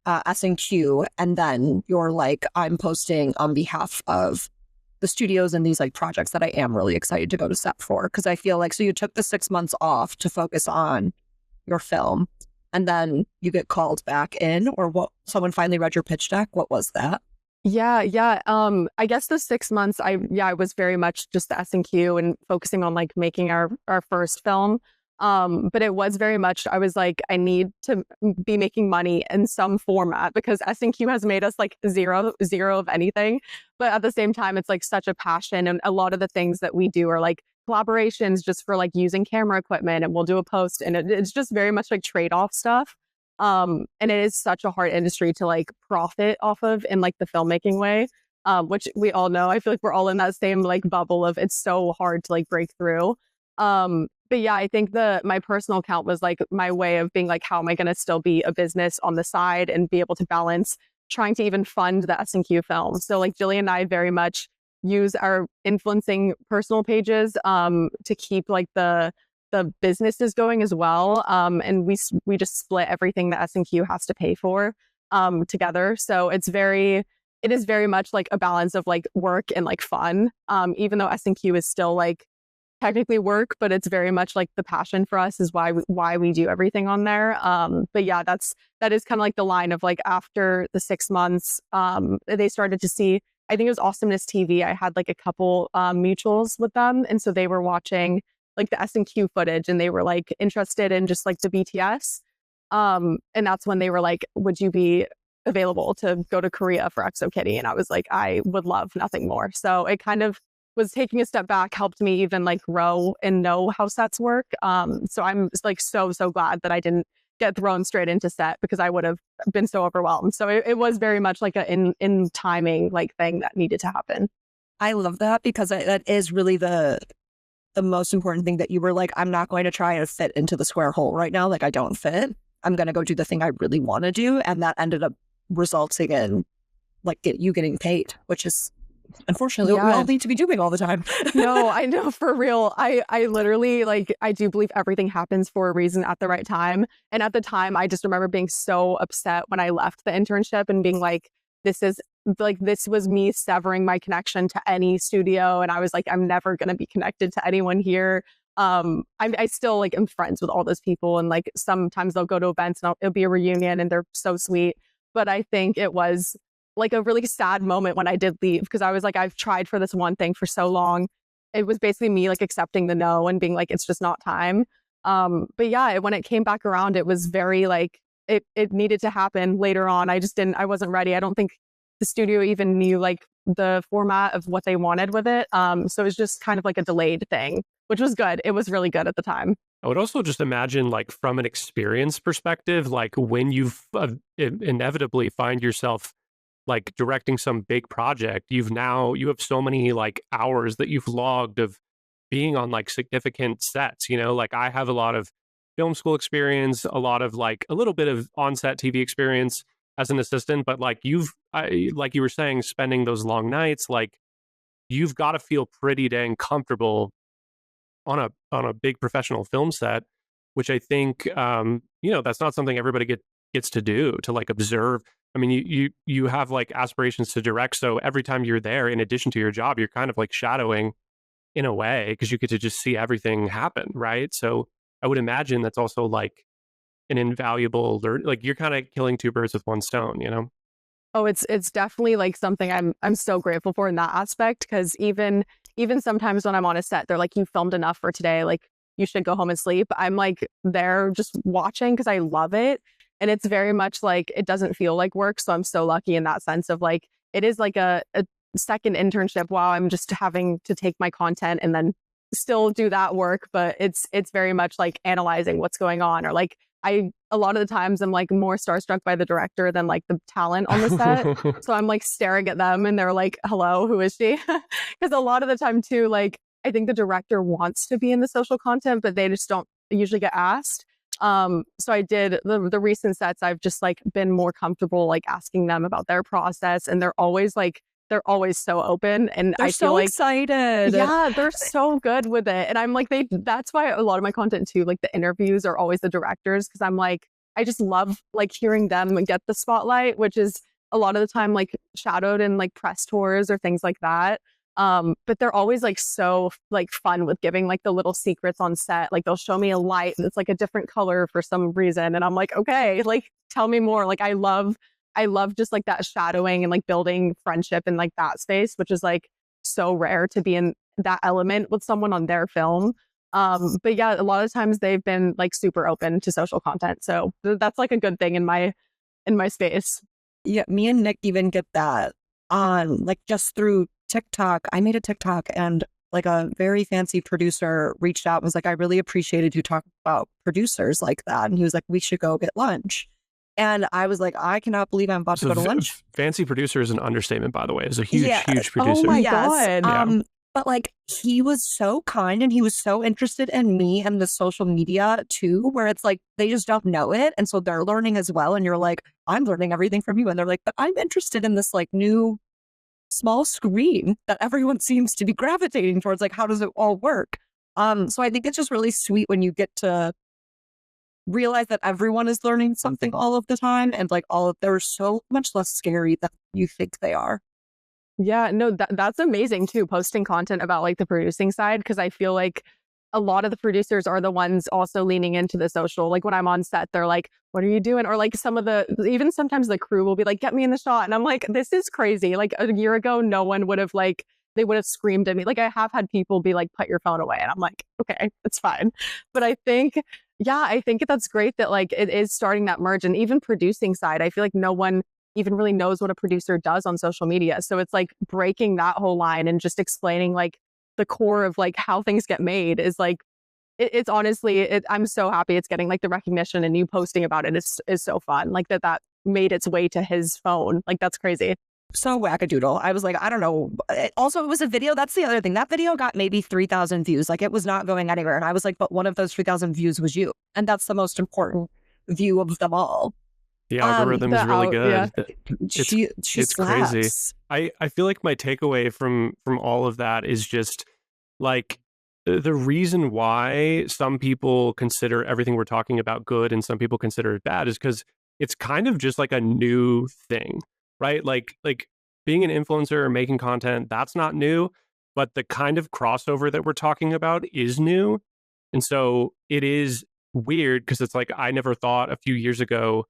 SNQ and then you're like, I'm posting on behalf of the studios and these like projects that I am really excited to go to set for? Because I feel like, so you took the 6 months off to focus on your film and then you get called back in, or what? Someone finally read your pitch deck. What was that? Yeah. I guess the 6 months, I was very much just the SNQ and focusing on like making our first film. But it was very much, I was like, I need to be making money in some format because SNQ has made us like zero of anything. But at the same time, it's like such a passion. And a lot of the things that we do are like collaborations just for like using camera equipment, and we'll do a post, and it's just very much like trade-off stuff. And it is such a hard industry to like profit off of in like the filmmaking way, which we all know. I feel like we're all in that same like bubble of it's so hard to like break through. But yeah, I think my personal account was like my way of being like, how am I going to still be a business on the side and be able to balance trying to even fund the SNQ film. So like Jillian and I very much use our influencing personal pages to keep like the businesses going as well. And we just split everything that SNQ has to pay for together. So it is very much like a balance of like work and like fun. Even though SNQ is still like technically work, but it's very much like the passion for us is why we do everything on there. But yeah, that is kind of like the line of like after the 6 months, they started to see, I think it was Awesomeness TV. I had like a couple mutuals with them. And so they were watching like the SNQ footage and they were like interested in just like the BTS. And that's when they were like, would you be available to go to Korea for EXO-Kitty? And I was like, I would love nothing more. So it kind of was taking a step back, helped me even like grow and know how sets work. So I'm like so glad that I didn't get thrown straight into set because I would have been so overwhelmed. So it was very much like a in timing like thing that needed to happen. I love that because that is really the most important thing, that you were like, I'm not going to try and fit into the square hole right now. Like I don't fit. I'm going to go do the thing I really want to do. And that ended up resulting in like you getting paid, which is unfortunately what we all need to be doing all the time. No, I know, for real. I literally, like, I do believe everything happens for a reason at the right time. And at the time, I just remember being so upset when I left the internship and being like, this was me severing my connection to any studio. And I was like, I'm never going to be connected to anyone here. I still like am friends with all those people. And like, sometimes they'll go to events and it'll be a reunion and they're so sweet. But I think it was like a really sad moment when I did leave because I was like, I've tried for this one thing for so long. It was basically me like accepting the no and being like, it's just not time. But yeah, when it came back around, it was very like, it needed to happen later on. I wasn't ready. I don't think the studio even knew like the format of what they wanted with it. So it was just kind of like a delayed thing, which was good. It was really good at the time. I would also just imagine, like, from an experience perspective, like when you inevitably find yourself like directing some big project, you have so many like hours that you've logged of being on like significant sets, like I have a lot of film school experience, a lot of like a little bit of on-set TV experience as an assistant, but like like you were saying, spending those long nights, like you've got to feel pretty dang comfortable on a big professional film set, which I think that's not something everybody gets to do, to like observe. I mean, you have like aspirations to direct, so every time you're there, in addition to your job, you're kind of like shadowing in a way because you get to just see everything happen, right? So I would imagine that's also like an invaluable like you're kind of killing two birds with one stone. Oh, it's definitely like something I'm so grateful for in that aspect, because even sometimes when I'm on a set, they're like, you filmed enough for today, like you should go home and sleep. I'm like there just watching because I love it. And it's very much like, it doesn't feel like work. So I'm so lucky in that sense of like, it is like a second internship while I'm just having to take my content and then still do that work. But it's very much like analyzing what's going on, or like a lot of the times I'm like more starstruck by the director than like the talent on the set. So I'm like staring at them and they're like, hello, who is she? Because a lot of the time too, like I think the director wants to be in the social content, but they just don't usually get asked. So I did the recent sets, I've just like been more comfortable like asking them about their process, and they're always so open, and they're I feel so like excited. Yeah, they're so good with it. And I'm like, that's why a lot of my content too, like the interviews are always the directors, because I'm like, I just love like hearing them and get the spotlight, which is a lot of the time like shadowed in like press tours or things like that. But they're always like so like fun with giving like the little secrets on set. Like they'll show me a light that's like a different color for some reason, and I'm like, okay, like tell me more. Like I love just like that shadowing and like building friendship in like that space, which is like so rare to be in that element with someone on their film. But yeah, a lot of times they've been like super open to social content, so that's like a good thing in my space. Yeah, me and Nick even get that on like just through TikTok. I made a TikTok and like a very fancy producer reached out and was like, I really appreciated you talking about producers like that. And he was like, we should go get lunch. And I was like, I cannot believe I'm about to go to lunch. Fancy producer is an understatement, by the way. Is a huge producer. Oh my God. Yeah. But like, he was so kind and he was so interested in me and the social media too, where it's like, they just don't know it. And so they're learning as well. And you're like, I'm learning everything from you. And they're like, but I'm interested in this like new small screen that everyone seems to be gravitating towards. Like, how does it all work? So I think it's just really sweet when you get to realize that everyone is learning something all of the time, and like they're so much less scary than you think they are. Yeah, no, that's amazing too, posting content about like the producing side, because I feel like a lot of the producers are the ones also leaning into the social. Like when I'm on set, they're like, what are you doing? Or like even sometimes the crew will be like, get me in the shot. And I'm like, this is crazy. Like a year ago, no one would have they would have screamed at me. Like I have had people be like, put your phone away. And I'm like, okay, it's fine. But I think that's great that like it is starting that merge. And even producing side, I feel like no one even really knows what a producer does on social media. So it's like breaking that whole line and just explaining like the core of like how things get made is like, it's honestly, I'm so happy it's getting like the recognition, and you posting about it is so fun. Like that made its way to his phone. Like that's crazy. So wackadoodle. I was like, I don't know. Also, it was a video. That's the other thing. That video got maybe 3,000 views. Like it was not going anywhere. And I was like, but one of those 3,000 views was you. And that's the most important view of them all. The algorithm is really good. Yeah. It's crazy. I feel like my takeaway from all of that is just like the reason why some people consider everything we're talking about good and some people consider it bad is because it's kind of just like a new thing, right? Like being an influencer or making content, that's not new, but the kind of crossover that we're talking about is new. And so it is weird because it's like I never thought a few years ago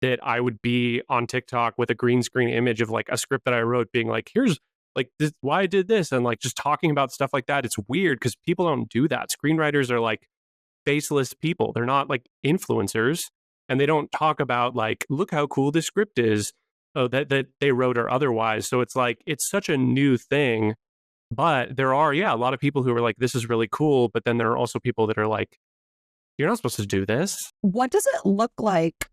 that I would be on TikTok with a green screen image of like a script that I wrote being like, here's like this, why I did this. And like just talking about stuff like that. It's weird because people don't do that. Screenwriters are like faceless people. They're not like influencers, and they don't talk about like, look how cool this script is that they wrote or otherwise. So it's like, it's such a new thing, but there are, a lot of people who are like, this is really cool. But then there are also people that are like, you're not supposed to do this. What does it look like?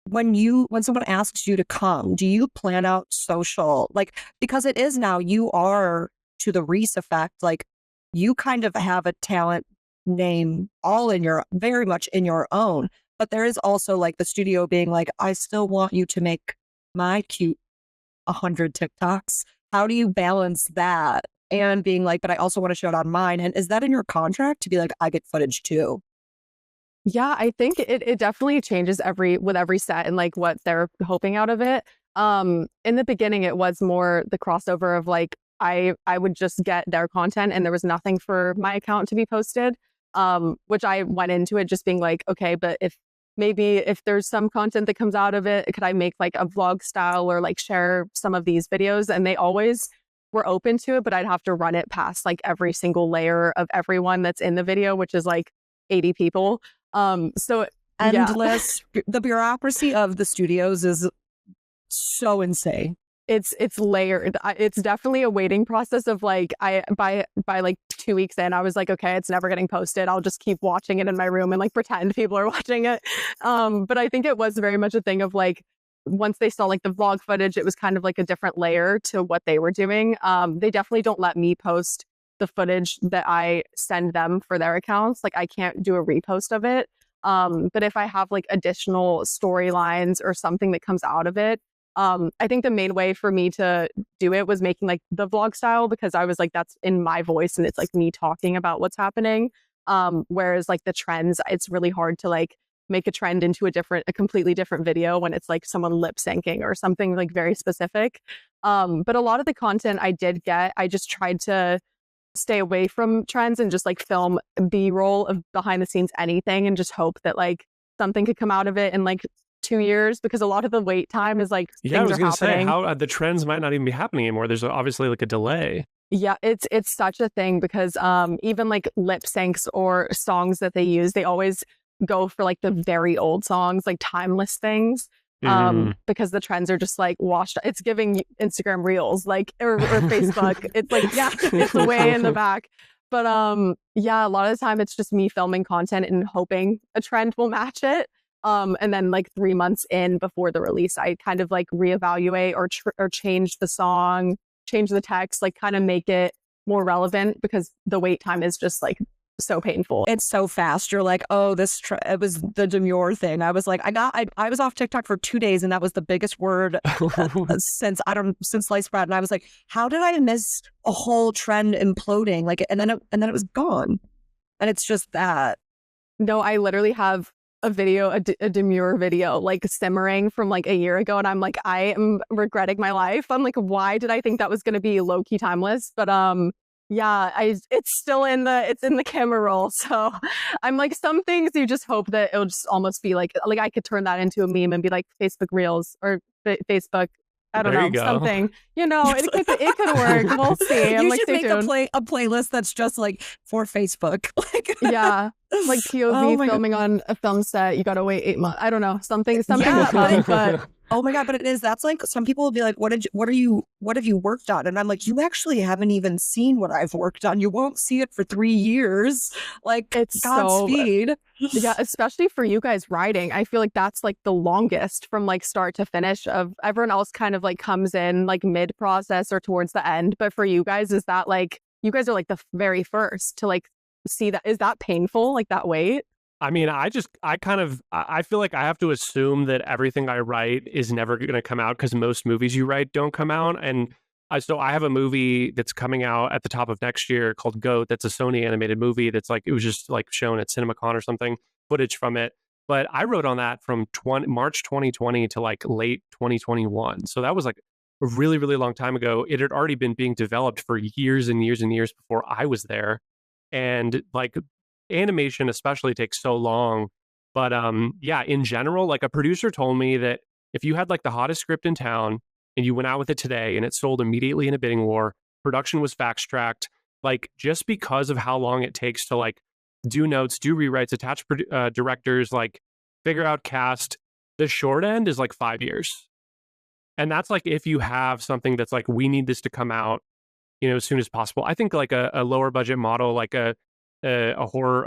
When someone asks you to come, do you plan out social? Like, because it is now, you are, to the Reese effect, like you kind of have a talent name all very much in your own, but there is also like the studio being like, I still want you to make my cute 100 TikToks. How do you balance that? And being like, but I also want to show it on mine. And is that in your contract to be like, I get footage too? Yeah, I think it definitely changes with every set and like what they're hoping out of it. In the beginning, it was more the crossover of like I would just get their content and there was nothing for my account to be posted. Which I went into it just being like, okay, but if there's some content that comes out of it, could I make like a vlog style or like share some of these videos? And they always were open to it, but I'd have to run it past like every single layer of everyone that's in the video, which is like 80 people. So endless. Yeah. The bureaucracy of the studios is so insane. It's layered. It's definitely a waiting process of like, by like 2 weeks in, I was like, okay, it's never getting posted. I'll just keep watching it in my room and like pretend people are watching it. But I think it was very much a thing of like, once they saw like the vlog footage, it was kind of like a different layer to what they were doing. They definitely don't let me post the footage that I send them for their accounts. Like I can't do a repost of it. But if I have like additional storylines or something that comes out of it, I think the main way for me to do it was making like the vlog style, because I was like, that's in my voice and it's like me talking about what's happening. Whereas like the trends, it's really hard to like make a trend into a completely different video when it's like someone lip syncing or something like very specific. But a lot of the content I did get, I just tried to stay away from trends and just like film B-roll of behind the scenes anything and just hope that like something could come out of it in like 2 years, because a lot of the wait time is like I was going to say how the trends might not even be happening anymore. There's obviously like a delay. Yeah, it's such a thing because even like lip syncs or songs that they use, they always go for like the very old songs, like timeless things. Because the trends are just like washed. It's giving Instagram Reels, like or Facebook. It's like, yeah, it's way in the back. But yeah, a lot of the time it's just me filming content and hoping a trend will match it. And then like 3 months in before the release, I kind of like reevaluate or change the song, change the text, like kind of make it more relevant, because the wait time is just like so painful. It's so fast. You're like, oh, it was the demure thing. I was like, I was off TikTok for 2 days and that was the biggest word since sliced bread. And I was like, how did I miss a whole trend imploding? Like, and then it was gone. And it's just that. No, I literally have a demure video, like simmering from like a year ago. And I'm like, I am regretting my life. I'm like, why did I think that was going to be low key timeless? But yeah, it's still it's in the camera roll. So I'm like, some things you just hope that it'll just almost be like I could turn that into a meme and be like Facebook Reels or Facebook. I don't know, something, it could work. We'll see. I'm like, should make a playlist that's just like for Facebook. Yeah. Like POV filming on a film set. You got to wait 8 months. I don't know. Something like that. But oh my God, but it is. That's like, some people will be like, what have you worked on? And I'm like, you actually haven't even seen what I've worked on. You won't see it for 3 years. Like, it's Godspeed. Yeah, especially for you guys writing. I feel like that's like the longest from like start to finish. Of everyone else kind of like comes in like mid process or towards the end. But for you guys, is that like, you guys are like the very first to like see that? Is that painful, like that wait? I mean, I feel like I have to assume that everything I write is never going to come out, because most movies you write don't come out. And so I have a movie that's coming out at the top of next year called Goat. That's a Sony animated movie. That's like, it was just like shown at CinemaCon or something, footage from it. But I wrote on that from March 2020 to like late 2021. So that was like a really, really long time ago. It had already been being developed for years and years and years before I was there. And like, animation especially takes so long. But yeah, in general, like a producer told me that if you had like the hottest script in town and you went out with it today and it sold immediately in a bidding war, production was fast tracked, like just because of how long it takes to like do notes, do rewrites, attach directors, like figure out cast, the short end is like 5 years. And that's like if you have something that's like, we need this to come out, as soon as possible. I think like a lower budget model, like a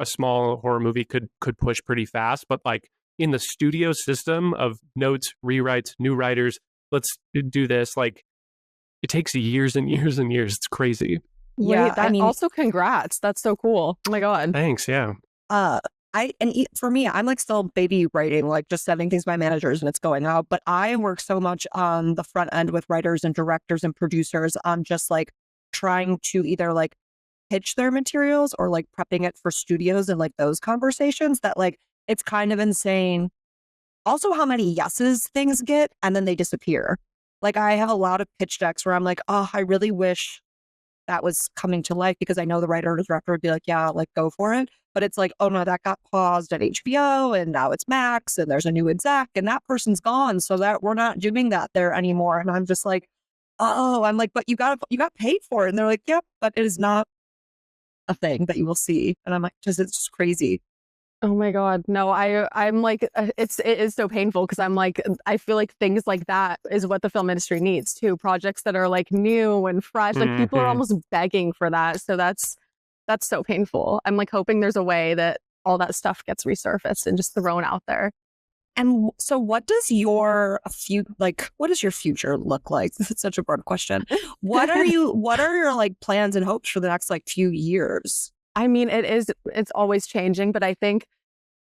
small horror movie could push pretty fast. But like in the studio system of notes, rewrites, new writers, let's do this, like it takes years and years and years. It's crazy. Yeah, also congrats. That's so cool. Oh my God. Thanks. Yeah. For me, I'm like still baby writing, like just sending things to my managers and it's going out. But I work so much on the front end with writers and directors and producers on just like trying to either like pitch their materials or like prepping it for studios and like those conversations, that like it's kind of insane also how many yeses things get and then they disappear. Like I have a lot of pitch decks where I'm like, oh, I really wish that was coming to life, because I know the writer or director would be like, yeah, like go for it. But it's like, oh no, that got paused at HBO and now it's Max and there's a new exec and that person's gone, so that we're not doing that there anymore. And I'm just like, oh, I'm like, but you got paid for it. And they're like, yep, but it is not a thing that you will see. And I'm like, it's just crazy. Oh my God. No, I'm like, it is so painful, because I'm like, I feel like things like that is what the film industry needs too. Projects that are like new and fresh, like people are almost begging for that. So that's so painful. I'm like hoping there's a way that all that stuff gets resurfaced and just thrown out there. And so what does your future look like? It's such a broad question. What are your like plans and hopes for the next like few years? I mean, it's always changing, but I think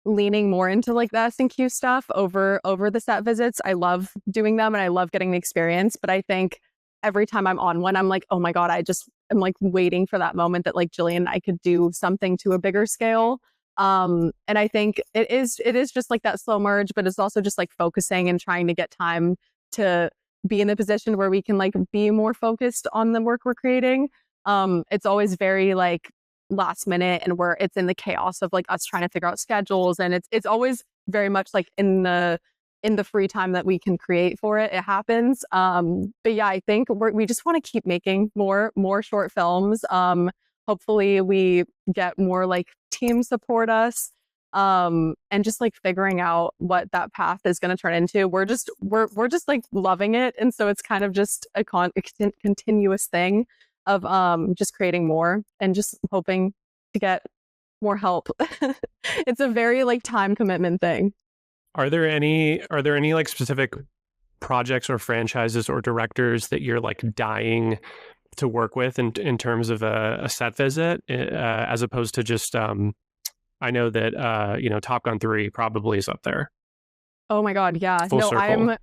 leaning more into like the SNQ stuff over the set visits. I love doing them and I love getting the experience, but I think every time I'm on one, I'm like, oh my God, I'm like waiting for that moment that like Jillian and I could do something to a bigger scale. And I think it is just like that slow merge, but it's also just like focusing and trying to get time to be in a position where we can like be more focused on the work we're creating. It's always very like last minute, and where it's in the chaos of like us trying to figure out schedules, and it's always very much like in the free time that we can create for it happens. But yeah, I think we just want to keep making more short films. Hopefully we get more like team support us, and just like figuring out what that path is going to turn into. We're just like loving it, and so it's kind of just a continuous thing of just creating more and just hoping to get more help. It's a very like time commitment thing. Are there any like specific projects or franchises or directors that you're like dying to work with in terms of a set visit, as opposed to just I know that Top Gun 3 probably is up there. Oh my God, yeah. Full circle.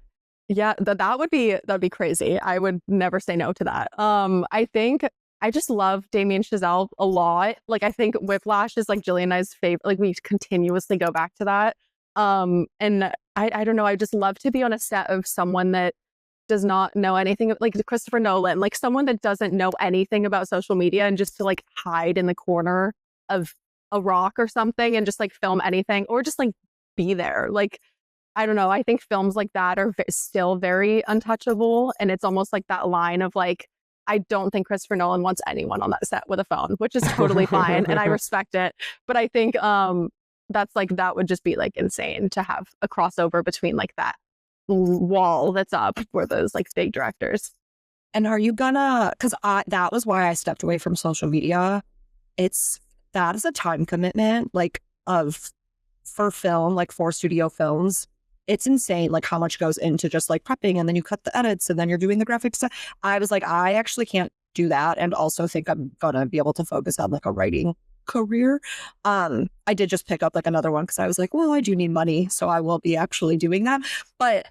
That would be crazy. I would never say no to that. I think I just love Damien Chazelle a lot. Like I think Whiplash is like Jillian and I's favorite. Like we continuously go back to that. And I don't know, I just love to be on a set of someone that does not know anything, like Christopher Nolan, like someone that doesn't know anything about social media, and just to like hide in the corner of a rock or something and just like film anything, or just like be there. Like, I don't know, I think films like that are still very untouchable. And it's almost like that line of like, I don't think Christopher Nolan wants anyone on that set with a phone, which is totally fine. And I respect it. But I think that's like, that would just be like insane to have a crossover between like that wall that's up for those like big directors. And are you gonna, because that was why I stepped away from social media. That is a time commitment, like for film, like for studio films. It's insane, like how much goes into just like prepping, and then you cut the edits, and then you're doing the graphics. I was like, I actually can't do that, and also think I'm gonna be able to focus on like a writing career. I did just pick up like another one because I was like, well, I do need money, so I will be actually doing that. But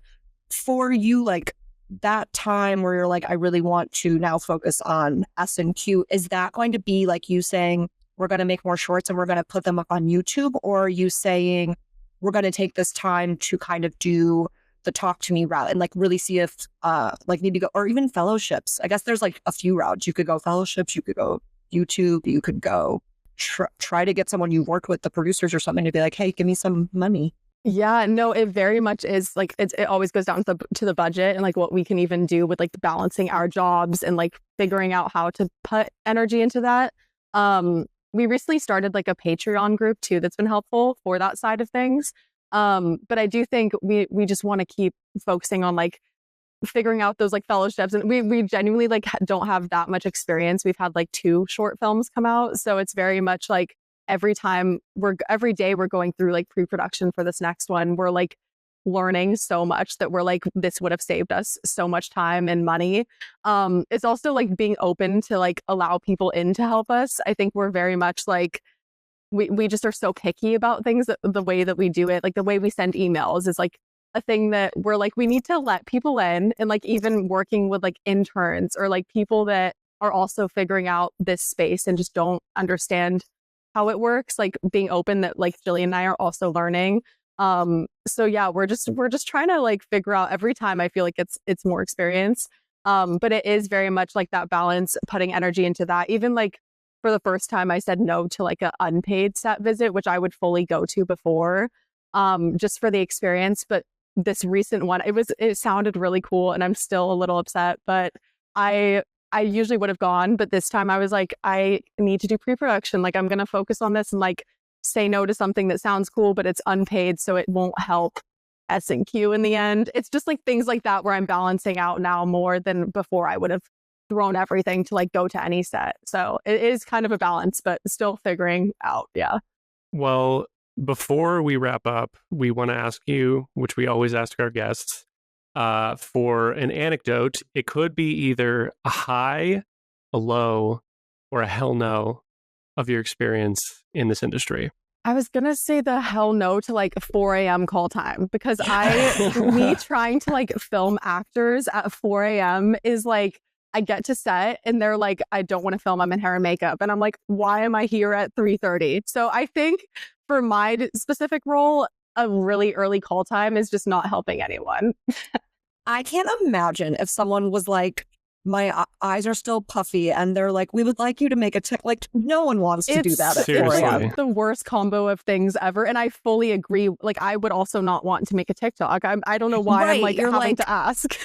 for you, like that time where you're like, I really want to now focus on SNQ, is that going to be like you saying, we're going to make more shorts and we're going to put them up on YouTube? Or are you saying, we're going to take this time to kind of do the talk to me route and like really see if like maybe go, or even fellowships? I guess there's like a few routes. You could go fellowships, you could go YouTube, you could go try to get someone you've worked with, the producers or something, to be like, hey, give me some money. Yeah, no, it very much is like, it always goes down to the budget and like what we can even do with like balancing our jobs and like figuring out how to put energy into that. We recently started like a Patreon group too that's been helpful for that side of things. But I do think we just want to keep focusing on like figuring out those like fellowships, and we genuinely like don't have that much experience. We've had like 2 short films come out, so it's very much like every day we're going through like pre-production for this next one, we're like learning so much that we're like, this would have saved us so much time and money. It's also like being open to like allow people in to help us. I think we're very much like, we just are so picky about things, the way that we do it, like the way we send emails is like a thing that we're like, we need to let people in. And like even working with like interns or like people that are also figuring out this space and just don't understand how it works, like being open that like Jillian and I are also learning. So yeah, we're just trying to like figure out every time. I feel like it's more experience. But it is very much like that balance, putting energy into that. Even like for the first time I said no to like an unpaid set visit, which I would fully go to before, just for the experience. But this recent one, it sounded really cool, and I'm still a little upset, but I usually would have gone, but this time I was like, I need to do pre-production. Like I'm going to focus on this and like say no to something that sounds cool, but it's unpaid, so it won't help SNQ in the end. It's just like things like that where I'm balancing out now more than before. I would have thrown everything to like go to any set. So it is kind of a balance, but still figuring out. Yeah. Well, before we wrap up, we want to ask you, which we always ask our guests, for an anecdote. It could be either a high, a low, or a hell no of your experience in this industry. I was going to say the hell no to like 4 a.m. call time, because me trying to like film actors at 4 a.m. is like, I get to set and they're like, I don't want to film, I'm in hair and makeup. And I'm like, why am I here at 3:30? So I think for my specific role, a really early call time is just not helping anyone. I can't imagine if someone was like, my eyes are still puffy, and they're like, we would like you to make a like, no one wants to do that at 4 a.m. The worst combo of things ever. And I fully agree. Like, I would also not want to make a TikTok. I don't know why I'm like having to ask.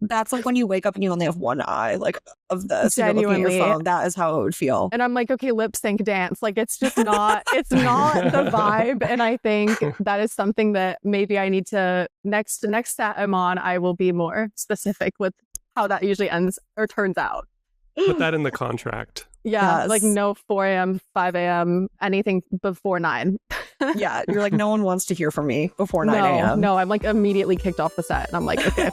That's like when you wake up and you only have one eye, like, of this. Genuinely. You're looking at your phone. That is how it would feel. And I'm like, okay, lip sync dance. Like, it's just not, it's not the vibe. And I think that is something that maybe I need to, next set I'm on, I will be more specific with how that usually ends or turns out. Put that in the contract. Yeah, yes. Like no 4 a.m., 5 a.m., anything before 9. Yeah, you're like, no one wants to hear from me before 9 a.m. No, I'm like immediately kicked off the set. And I'm like, okay.